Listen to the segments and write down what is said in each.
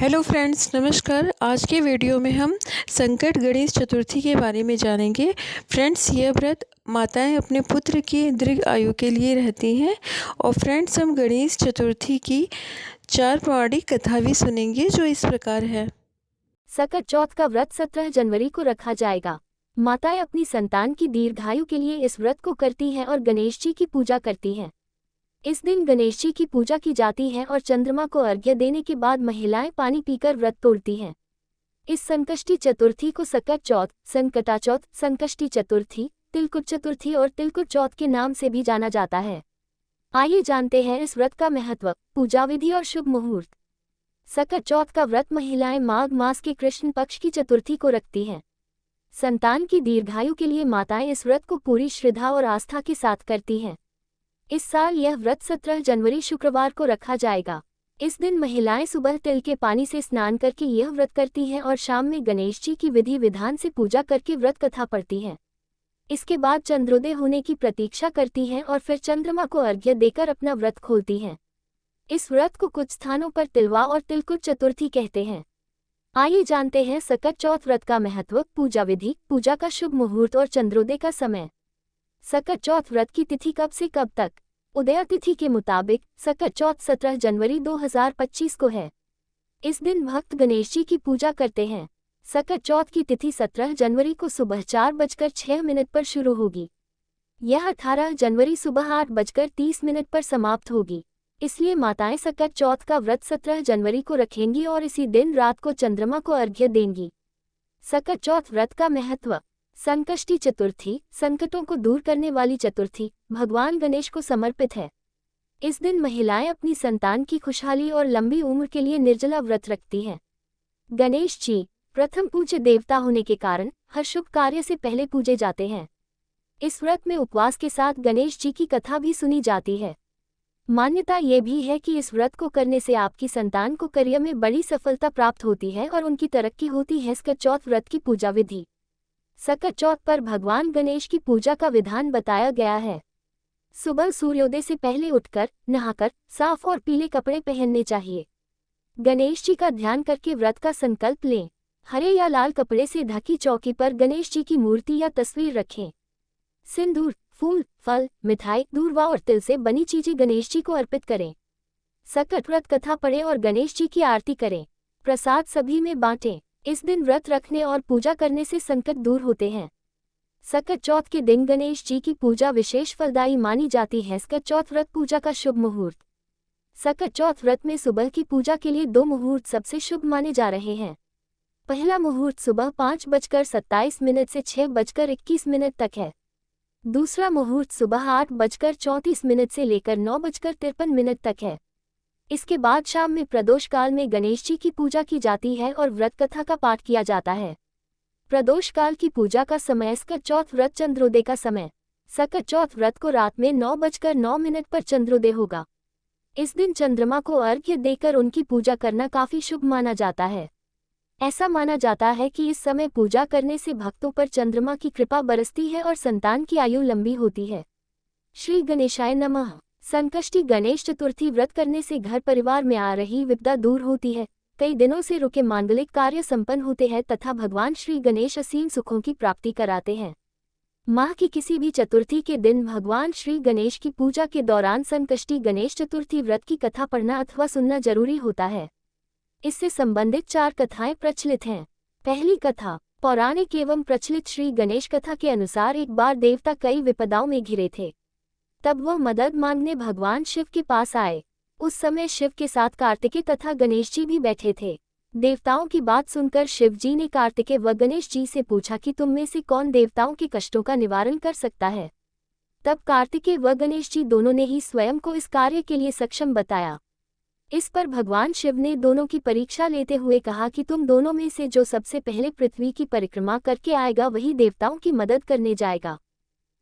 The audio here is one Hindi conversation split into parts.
हेलो फ्रेंड्स, नमस्कार। आज के वीडियो में हम संकट गणेश चतुर्थी के बारे में जानेंगे। फ्रेंड्स, यह व्रत माताएं अपने पुत्र की दीर्घ आयु के लिए रहती हैं। और फ्रेंड्स, हम गणेश चतुर्थी की 4 पौराणिक कथा भी सुनेंगे जो इस प्रकार है। सकट चौथ का व्रत 17 जनवरी को रखा जाएगा। माताएं अपनी संतान की दीर्घायु के लिए इस व्रत को करती हैं और गणेश जी की पूजा करती हैं। इस दिन गणेश जी की पूजा की जाती है और चंद्रमा को अर्घ्य देने के बाद महिलाएं पानी पीकर व्रत तोड़ती हैं। इस संकष्टी चतुर्थी को सकट चौथ, संकटा चौथ, संकष्टी चतुर्थी, तिलकुट चतुर्थी और तिलकुट चौथ के नाम से भी जाना जाता है। आइए जानते हैं इस व्रत का महत्व, पूजा विधि और शुभ मुहूर्त। सकट चौथ का व्रत महिलाएं माघ मास के कृष्ण पक्ष की चतुर्थी को रखती हैं। संतान की दीर्घायु के लिए माताएं इस व्रत को पूरी श्रद्धा और आस्था के साथ करती हैं। इस साल यह व्रत 17 जनवरी शुक्रवार को रखा जाएगा। इस दिन महिलाएं सुबह तिल के पानी से स्नान करके यह व्रत करती हैं और शाम में गणेश जी की विधि विधान से पूजा करके व्रत कथा पढ़ती हैं। इसके बाद चंद्रोदय होने की प्रतीक्षा करती हैं और फिर चंद्रमा को अर्घ्य देकर अपना व्रत खोलती हैं। इस व्रत को कुछ स्थानों पर तिलवा और तिलकुट चतुर्थी कहते हैं। आइए जानते हैं सकट चौथ व्रत का महत्व, पूजा विधि, पूजा का शुभ मुहूर्त और चंद्रोदय का समय। सकट चौथ व्रत की तिथि कब से कब तक? उदय तिथि के मुताबिक सकट चौथ 17 जनवरी 2025 को है। इस दिन भक्त गणेश जी की पूजा करते हैं। सकट चौथ की तिथि 17 जनवरी को सुबह 4:06 पर शुरू होगी। यह 18 जनवरी सुबह 8:30 पर समाप्त होगी। इसलिए माताएं सकट चौथ का व्रत 17 जनवरी को रखेंगी और इसी दिन रात को चंद्रमा को अर्घ्य देंगी। सकट चौथ व्रत का महत्व। संकष्टी चतुर्थी, संकटों को दूर करने वाली चतुर्थी, भगवान गणेश को समर्पित है। इस दिन महिलाएं अपनी संतान की खुशहाली और लंबी उम्र के लिए निर्जला व्रत रखती हैं। गणेश जी प्रथम पूज्य देवता होने के कारण हर शुभ कार्य से पहले पूजे जाते हैं। इस व्रत में उपवास के साथ गणेश जी की कथा भी सुनी जाती है। मान्यता ये भी है कि इस व्रत को करने से आपकी संतान को करियर में बड़ी सफलता प्राप्त होती है और उनकी तरक्की होती है। सकट चौथ व्रत की पूजा विधि। सकट चौथ पर भगवान गणेश की पूजा का विधान बताया गया है। सुबह सूर्योदय से पहले उठकर, नहाकर, साफ और पीले कपड़े पहनने चाहिए। गणेश जी का ध्यान करके व्रत का संकल्प लें। हरे या लाल कपड़े से ढकी चौकी पर गणेश जी की मूर्ति या तस्वीर रखें। सिंदूर, फूल, फल, मिठाई, दूर्वा और तिल से बनी चीजें गणेश जी को अर्पित करें। सकट व्रत कथा पढ़ें और गणेश जी की आरती करें। प्रसाद सभी में बांटें। इस दिन व्रत रखने और पूजा करने से संकट दूर होते हैं। सकट चौथ के दिन गणेश जी की पूजा विशेष फलदायी मानी जाती है। सकट चौथ व्रत पूजा का शुभ मुहूर्त। सकट चौथ व्रत में सुबह की पूजा के लिए 2 मुहूर्त सबसे शुभ माने जा रहे हैं। पहला मुहूर्त सुबह 5:27 से 6:21 तक है। दूसरा मुहूर्त सुबह 8:34 से लेकर 9:53 तक है। इसके बाद शाम में प्रदोष काल में गणेश जी की पूजा की जाती है और व्रत कथा का पाठ किया जाता है। प्रदोष काल की पूजा का समय। सकट चौथ व्रत चंद्रोदय का समय। सकट चौथ व्रत को रात में 9:09 पर चंद्रोदय होगा। इस दिन चंद्रमा को अर्घ्य देकर उनकी पूजा करना काफी शुभ माना जाता है। ऐसा माना जाता है कि इस समय पूजा करने से भक्तों पर चंद्रमा की कृपा बरसती है और संतान की आयु लंबी होती है। श्री गणेशाय नमः। संकष्टी गणेश चतुर्थी व्रत करने से घर परिवार में आ रही विपदा दूर होती है। कई दिनों से रुके मांगलिक कार्य संपन्न होते हैं तथा भगवान श्री गणेश असीम सुखों की प्राप्ति कराते हैं। माह की किसी भी चतुर्थी के दिन भगवान श्री गणेश की पूजा के दौरान संकष्टी गणेश चतुर्थी व्रत की कथा पढ़ना अथवा सुनना जरूरी होता है। इससे संबंधित 4 कथाएं प्रचलित हैं। पहली कथा। पौराणिक एवं प्रचलित श्री गणेश कथा के अनुसार एक बार देवता कई विपदाओं में घिरे थे। तब वह मदद मांगने भगवान शिव के पास आए। उस समय शिव के साथ कार्तिकेय तथा गणेश जी भी बैठे थे। देवताओं की बात सुनकर शिव जी ने कार्तिकेय व गणेश जी से पूछा कि तुम में से कौन देवताओं के कष्टों का निवारण कर सकता है। तब कार्तिकेय व गणेश जी दोनों ने ही स्वयं को इस कार्य के लिए सक्षम बताया। इस पर भगवान शिव ने दोनों की परीक्षा लेते हुए कहा कि तुम दोनों में से जो सबसे पहले पृथ्वी की परिक्रमा करके आएगा वही देवताओं की मदद करने जाएगा।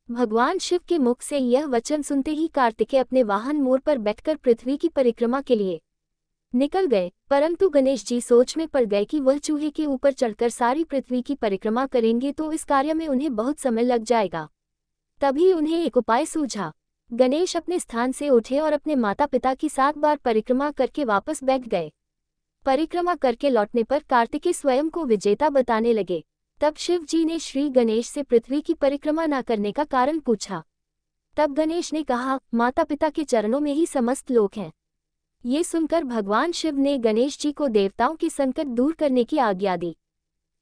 भगवान शिव के मुख से यह वचन सुनते ही कार्तिकेय अपने वाहन मोर पर बैठकर पृथ्वी की परिक्रमा के लिए निकल गए, परंतु गणेश जी सोच में पड़ गए कि वह चूहे के ऊपर चढ़कर सारी पृथ्वी की परिक्रमा करेंगे तो इस कार्य में उन्हें बहुत समय लग जाएगा। तभी उन्हें एक उपाय सूझा। गणेश अपने स्थान से उठे और अपने माता पिता की 7 बार परिक्रमा करके वापस बैठ गए। परिक्रमा करके लौटने पर कार्तिकेय स्वयं को विजेता बताने लगे। तब शिव जी ने श्री गणेश से पृथ्वी की परिक्रमा न करने का कारण पूछा। तब गणेश ने कहा, माता पिता के चरणों में ही समस्त लोक हैं। ये सुनकर भगवान शिव ने गणेश जी को देवताओं के संकट दूर करने की आज्ञा दी।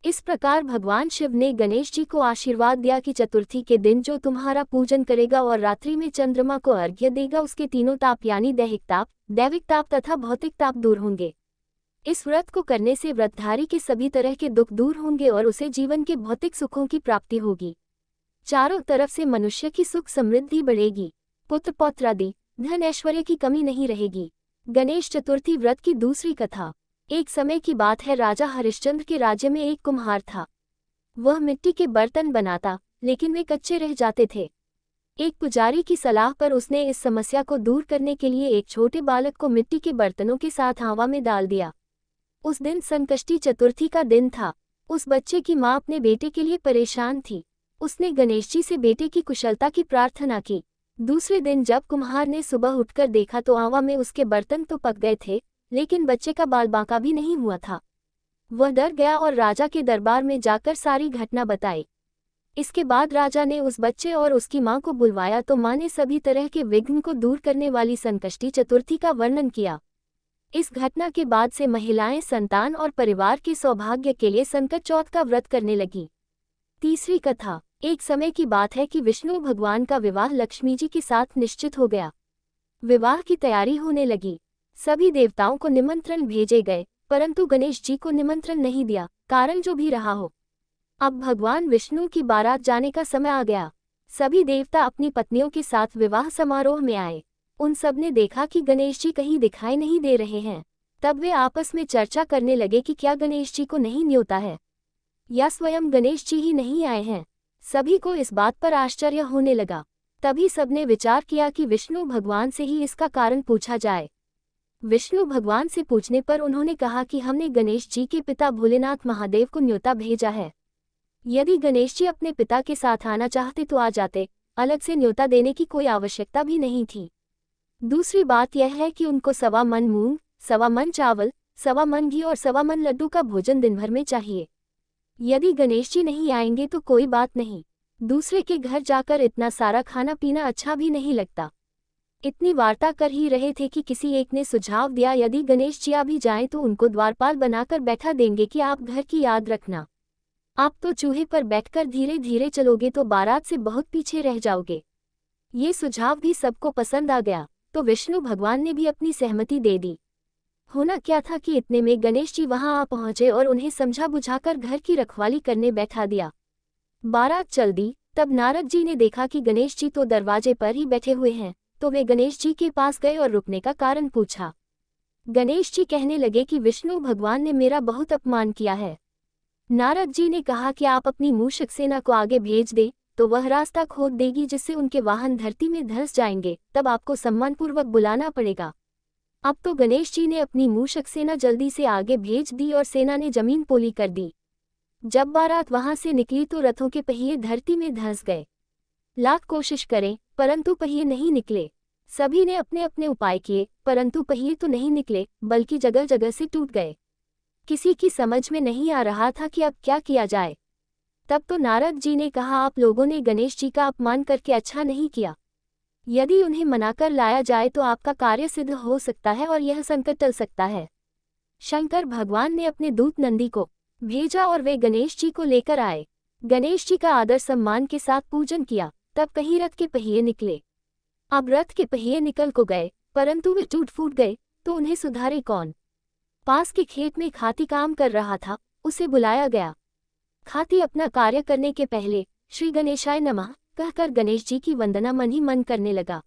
इस प्रकार भगवान शिव ने गणेश जी को आशीर्वाद दिया कि चतुर्थी के दिन जो तुम्हारा पूजन करेगा और रात्रि में चंद्रमा को अर्घ्य देगा उसके तीनों ताप यानी दैहिक ताप, दैविक ताप तथा भौतिक ताप दूर होंगे। इस व्रत को करने से व्रतधारी के सभी तरह के दुख दूर होंगे और उसे जीवन के भौतिक सुखों की प्राप्ति होगी। चारों तरफ से मनुष्य की सुख समृद्धि बढ़ेगी, पुत्र पौत्रादि धन ऐश्वर्य की कमी नहीं रहेगी। गणेश चतुर्थी व्रत की दूसरी कथा। एक समय की बात है, राजा हरिश्चंद्र के राज्य में एक कुम्हार था। वह मिट्टी के बर्तन बनाता, लेकिन वे कच्चे रह जाते थे। एक पुजारी की सलाह पर उसने इस समस्या को दूर करने के लिए एक छोटे बालक को मिट्टी के बर्तनों के साथ हवा में डाल दिया। उस दिन संकष्टी चतुर्थी का दिन था। उस बच्चे की माँ अपने बेटे के लिए परेशान थी। उसने गणेश जी से बेटे की कुशलता की प्रार्थना की। दूसरे दिन जब कुम्हार ने सुबह उठकर देखा तो हवा में उसके बर्तन तो पक गए थे, लेकिन बच्चे का बाल बांका भी नहीं हुआ था। वह डर गया और राजा के दरबार में जाकर सारी घटना बताई। इसके बाद राजा ने उस बच्चे और उसकी माँ को बुलवाया तो माँ ने सभी तरह के विघ्न को दूर करने वाली संकष्टी चतुर्थी का वर्णन किया। इस घटना के बाद से महिलाएं संतान और परिवार के सौभाग्य के लिए संकट चौथ का व्रत करने लगी। तीसरी कथा। एक समय की बात है कि विष्णु भगवान का विवाह लक्ष्मी जी के साथ निश्चित हो गया। विवाह की तैयारी होने लगी। सभी देवताओं को निमंत्रण भेजे गए, परंतु गणेश जी को निमंत्रण नहीं दिया, कारण जो भी रहा हो। अब भगवान विष्णु की बारात जाने का समय आ गया। सभी देवता अपनी पत्नियों के साथ विवाह समारोह में आए। उन सब ने देखा कि गणेश जी कहीं दिखाई नहीं दे रहे हैं। तब वे आपस में चर्चा करने लगे कि क्या गणेश जी को नहीं न्योता है, या स्वयं गणेश जी ही नहीं आए हैं। सभी को इस बात पर आश्चर्य होने लगा। तभी सबने विचार किया कि विष्णु भगवान से ही इसका कारण पूछा जाए। विष्णु भगवान से पूछने पर उन्होंने कहा कि हमने गणेश जी के पिता भोलेनाथ महादेव को न्योता भेजा है। यदि गणेश जी अपने पिता के साथ आना चाहते तो आ जाते, अलग से न्योता देने की कोई आवश्यकता भी नहीं थी। दूसरी बात यह है कि उनको 1.25 मन मूंग, 1.25 मन चावल, 1.25 मन घी और 1.25 मन लड्डू का भोजन दिन भर में चाहिए। यदि गणेश जी नहीं आएंगे तो कोई बात नहीं, दूसरे के घर जाकर इतना सारा खाना पीना अच्छा भी नहीं लगता। इतनी वार्ता कर ही रहे थे कि किसी एक ने सुझाव दिया, यदि गणेश जी आ भी जाएं तो उनको द्वारपाल बनाकर बैठा देंगे कि आप घर की याद रखना। आप तो चूहे पर बैठकर धीरे धीरे चलोगे तो बारात से बहुत पीछे रह जाओगे। ये सुझाव भी सबको पसंद आ गया, तो विष्णु भगवान ने भी अपनी सहमति दे दी। होना क्या था कि इतने में गणेश जी वहां आ पहुंचे और उन्हें समझा बुझाकर घर की रखवाली करने बैठा दिया। बारात चल दी। तब नारद जी ने देखा कि गणेश जी तो दरवाजे पर ही बैठे हुए हैं, तो वे गणेश जी के पास गए और रुकने का कारण पूछा। गणेश जी कहने लगे कि विष्णु भगवान ने मेरा बहुत अपमान किया है। नारद जी ने कहा कि आप अपनी मूषक सेना को आगे भेज दें, तो वह रास्ता खोद देगी जिससे उनके वाहन धरती में धंस जाएंगे, तब आपको सम्मानपूर्वक बुलाना पड़ेगा। अब तो गणेश जी ने अपनी मूषक सेना जल्दी से आगे भेज दी और सेना ने जमीन पोली कर दी। जब बारात वहां से निकली तो रथों के पहिए धरती में धंस गए। लाख कोशिश करें परंतु पहिए नहीं निकले। सभी ने अपने अपने उपाय किए, परंतु पहिए तो नहीं निकले, बल्कि जगह जगह से टूट गए। किसी की समझ में नहीं आ रहा था कि अब क्या किया जाए। तब तो नारद जी ने कहा, आप लोगों ने गणेश जी का अपमान करके अच्छा नहीं किया। यदि उन्हें मनाकर लाया जाए तो आपका कार्य सिद्ध हो सकता है और यह संकट टल सकता है। शंकर भगवान ने अपने दूत नंदी को भेजा और वे गणेश जी को लेकर आए। गणेश जी का आदर सम्मान के साथ पूजन किया। तब कहीं रथ के पहिए निकले। अब रथ के पहिए निकल को गए, परंतु वे टूट फूट गए, तो उन्हें सुधारे कौन। पास के खेत में खाती काम कर रहा था, उसे बुलाया गया। खाती अपना कार्य करने के पहले श्री गणेशाय नमः कहकर गणेश जी की वंदना मन ही मन करने लगा।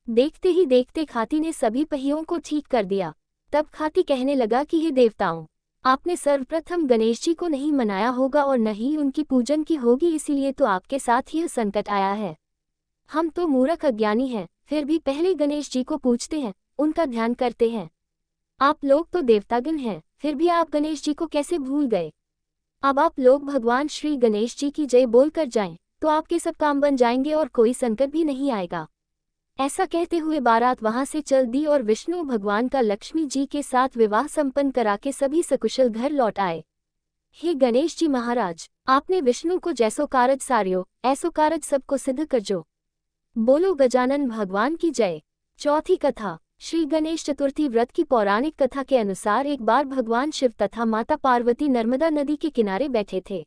देखते ही देखते खाती ने सभी पहियों को ठीक कर दिया। तब खाती कहने लगा कि हे देवताओं, आपने सर्वप्रथम गणेश जी को नहीं मनाया होगा और न ही उनकी पूजन की होगी, इसीलिए तो आपके साथ यह संकट आया है। हम तो मूर्ख अज्ञानी हैं, फिर भी पहले गणेश जी को पूजते हैं, उनका ध्यान करते हैं। आप लोग तो देवतागण हैं, फिर भी आप गणेश जी को कैसे भूल गए। अब आप लोग भगवान श्री गणेश जी की जय बोलकर जाएं, तो आपके सब काम बन जाएंगे और कोई संकट भी नहीं आएगा। ऐसा कहते हुए बारात वहां से चल दी और विष्णु भगवान का लक्ष्मी जी के साथ विवाह संपन्न करा के सभी सकुशल घर लौट आए। हे गणेश जी महाराज, आपने विष्णु को जैसो कारज सारियो ऐसो कारज सबको सिद्ध करजो। बोलो गजानन भगवान की जय। चौथी कथा। श्री गणेश चतुर्थी व्रत की पौराणिक कथा के अनुसार एक बार भगवान शिव तथा माता पार्वती नर्मदा नदी के किनारे बैठे थे।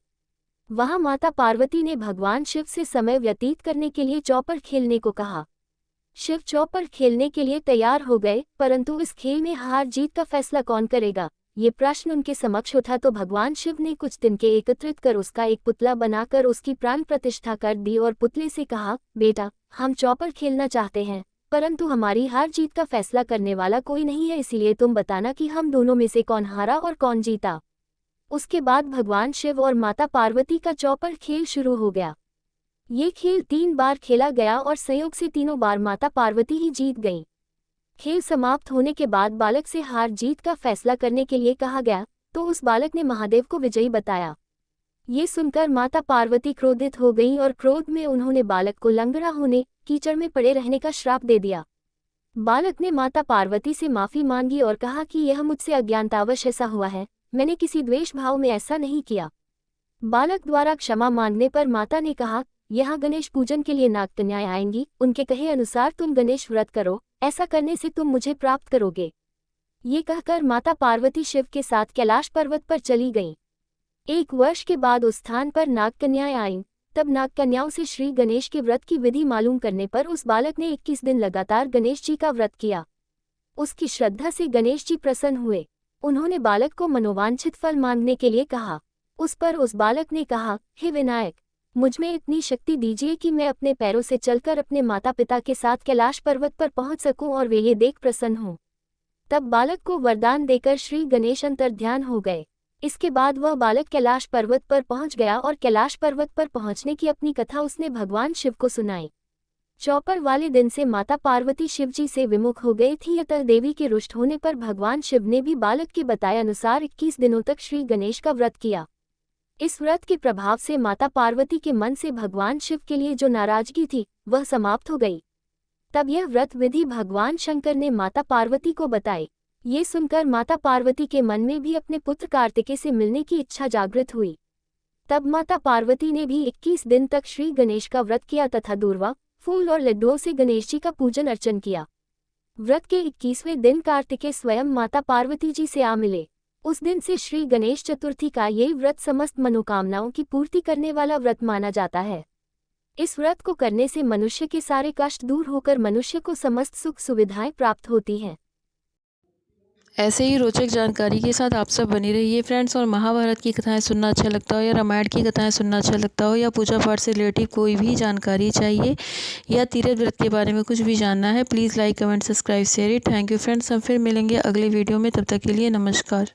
वहां माता पार्वती ने भगवान शिव से समय व्यतीत करने के लिए चौपड़ खेलने को कहा। शिव चौपड़ खेलने के लिए तैयार हो गए, परंतु इस खेल में हार जीत का फैसला कौन करेगा, ये प्रश्न उनके समक्ष उठा तो भगवान शिव ने कुछ तिनके एकत्रित कर उसका एक पुतला बनाकर उसकी प्राण प्रतिष्ठा कर दी और पुतले से कहा, बेटा, हम चौपड़ खेलना चाहते हैं, परंतु हमारी हार जीत का फैसला करने वाला कोई नहीं है, इसलिए तुम बताना कि हम दोनों में से कौन हारा और कौन जीता। उसके बाद भगवान शिव और माता पार्वती का चौपड़ खेल शुरू हो गया। ये खेल 3 बार खेला गया और संयोग से तीनों बार माता पार्वती ही जीत गईं। खेल समाप्त होने के बाद बालक से हार जीत का फैसला करने के लिए कहा गया, तो उस बालक ने महादेव को विजयी बताया। ये सुनकर माता पार्वती क्रोधित हो गईं और क्रोध में उन्होंने बालक को लंगड़ा होने, कीचड़ में पड़े रहने का श्राप दे दिया। बालक ने माता पार्वती से माफी मांगी और कहा कि यह मुझसे अज्ञानतावश ऐसा हुआ है, मैंने किसी द्वेष भाव में ऐसा नहीं किया। बालक द्वारा क्षमा मांगने पर माता ने कहा, यहाँ गणेश पूजन के लिए नागकन्याएं आएंगी, उनके कहे अनुसार तुम गणेश व्रत करो, ऐसा करने से तुम मुझे प्राप्त करोगे। ये कहकर माता पार्वती शिव के साथ कैलाश पर्वत पर चली गईं। 1 वर्ष के बाद उस स्थान पर नागकन्याएं आईं। तब नागकन्याओं से श्री गणेश के व्रत की विधि मालूम करने पर उस बालक ने 21 दिन लगातार गणेश जी का व्रत किया। उसकी श्रद्धा से गणेश जी प्रसन्न हुए। उन्होंने बालक को मनोवांछित फल मांगने के लिए कहा। उस पर उस बालक ने कहा, हे विनायक, मुझमें इतनी शक्ति दीजिए कि मैं अपने पैरों से चलकर अपने माता पिता के साथ कैलाश पर्वत पर पहुंच सकूं और वे ये देख प्रसन्न हों। तब बालक को वरदान देकर श्री गणेश अंतर्ध्यान हो गए। इसके बाद वह बालक कैलाश पर्वत पर पहुंच गया और कैलाश पर्वत पर पहुंचने की अपनी कथा उसने भगवान शिव को सुनाई। चौपड़ वाले दिन से माता पार्वती शिव जी से विमुख हो गई थी, अतः देवी के रुष्ट होने पर भगवान शिव ने भी बालक के बताए अनुसार 21 दिनों तक श्री गणेश का व्रत किया। इस व्रत के प्रभाव से माता पार्वती के मन से भगवान शिव के लिए जो नाराजगी थी वह समाप्त हो गई। तब यह व्रत विधि भगवान शंकर ने माता पार्वती को बताई। ये सुनकर माता पार्वती के मन में भी अपने पुत्र कार्तिकेय से मिलने की इच्छा जागृत हुई। तब माता पार्वती ने भी 21 दिन तक श्री गणेश का व्रत किया तथा दूर्वा, फूल और लड्डुओं से गणेश जी का पूजन अर्चन किया। व्रत के 21वें दिन कार्तिकेय स्वयं माता पार्वती जी से आ मिले। उस दिन से श्री गणेश चतुर्थी का ये व्रत समस्त मनोकामनाओं की पूर्ति करने वाला व्रत माना जाता है। इस व्रत को करने से मनुष्य के सारे कष्ट दूर होकर मनुष्य को समस्त सुख सुविधाएं प्राप्त होती हैं। ऐसे ही रोचक जानकारी के साथ आप सब बने रहिए फ्रेंड्स। और महाभारत की कथाएं सुनना अच्छा लगता हो या रामायण की कथाएं सुनना अच्छा लगता हो या पूजा पाठ से रिलेटेड कोई भी जानकारी चाहिए या तीर्थ व्रत के बारे में कुछ भी जानना है, please like comment subscribe share it. Thank you friends. हम फिर मिलेंगे अगले वीडियो में, तब तक के लिए नमस्कार।